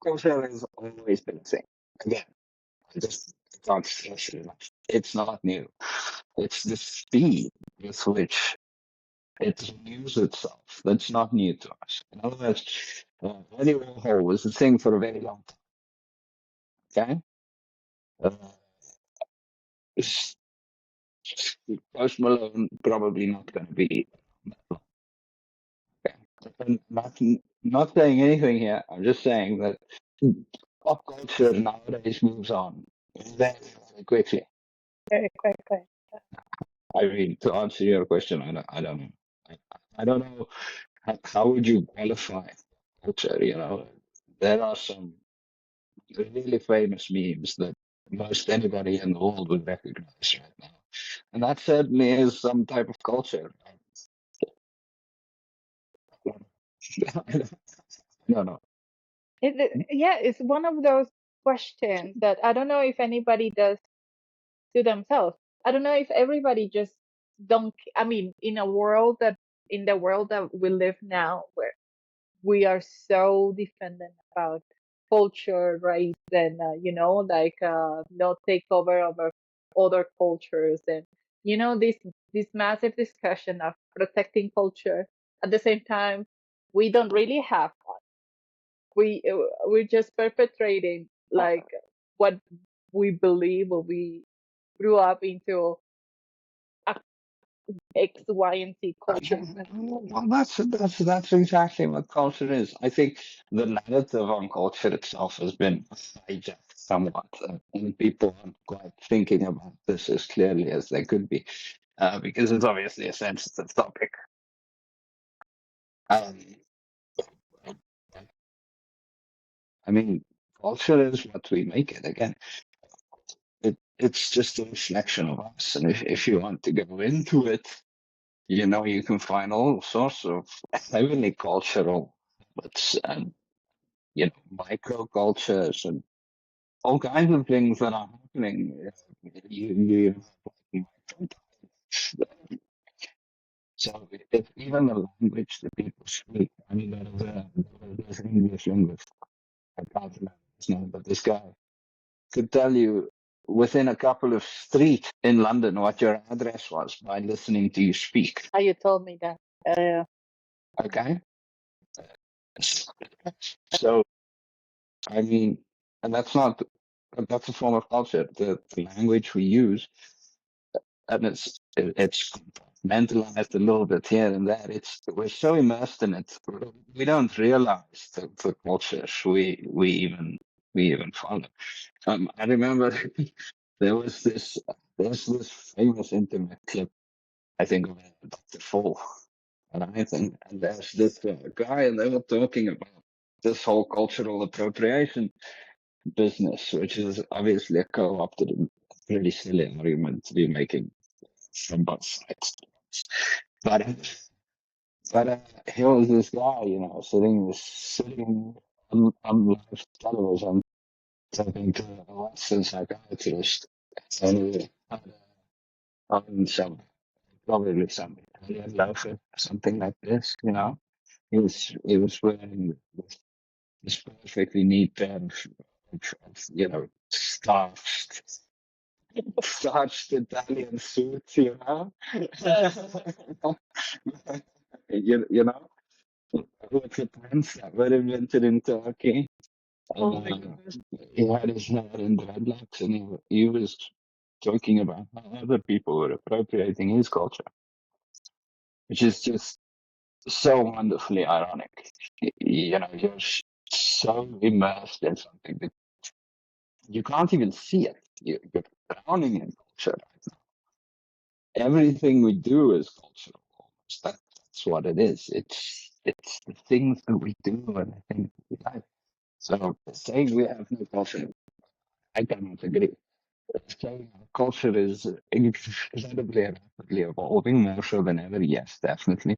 culture has always been the same. Again, I just can't stress it enough. It's not new. It's the speed with which it renews itself that's not new to us. In other words, Andy Warhol was a thing for a very long time. Okay, s- Post Malone probably not going to be. Okay. And not saying anything here. I'm just saying that pop culture nowadays moves on very, very quickly. Very quickly. I mean, to answer your question, I don't know. I, I don't know how would you qualify culture. There are some really famous memes that most anybody in the world would recognize right now, and that certainly is some type of culture. No, no. Yeah, it's one of those questions that I don't know if anybody does to themselves. I don't know if everybody just don't. I mean, in the world that we live now, where we are so dependent about culture, right? And no takeover over other cultures, and this massive discussion of protecting culture. At the same time, we don't really have one. We're just perpetrating like what we believe or we grew up into a X, Y, and Z culture. Well, that's exactly what culture is. I think the narrative on culture itself has been hijacked somewhat, and people aren't quite thinking about this as clearly as they could be, because it's obviously a sensitive topic. Um, I mean, culture is what we make it. Again, it's just a reflection of us, and if you want to go into it, you can find all sorts of heavily cultural habits and microcultures and all kinds of things that are happening. You so if even the language that people speak, I mean, there's an English linguist, I can't remember his name, but this guy could tell you within a couple of streets in London what your address was by listening to you speak. Oh, you told me that. Okay? So, I mean, and that's a form of culture, the language we use, and it's mentalized a little bit here and there. We're so immersed in it, we don't realize the cultures we even follow. I remember there's this famous internet clip, I think, of Dr. Fall, and there's this guy, and they were talking about this whole cultural appropriation business, which is obviously a co-opted and pretty silly argument to be making from both sides. But here was this guy, sitting on live television talking to a Western psychiatrist, and he had on probably some Italian outfit, something like this. He was wearing this perfectly neat pair starched Italian suits. You know, with the pants that were invented in Turkey. Oh my And goodness. he had his hair in dreadlocks, and he was talking about how other people were appropriating his culture, which is just so wonderfully ironic. You're so immersed in something that you can't even see it. You're drowning in culture right now. Everything we do is cultural. Almost. That's what it is. It's the things that we do and the things we like. So saying we have no culture, I cannot agree. Saying our culture is incredibly rapidly evolving, more so than ever, yes, definitely.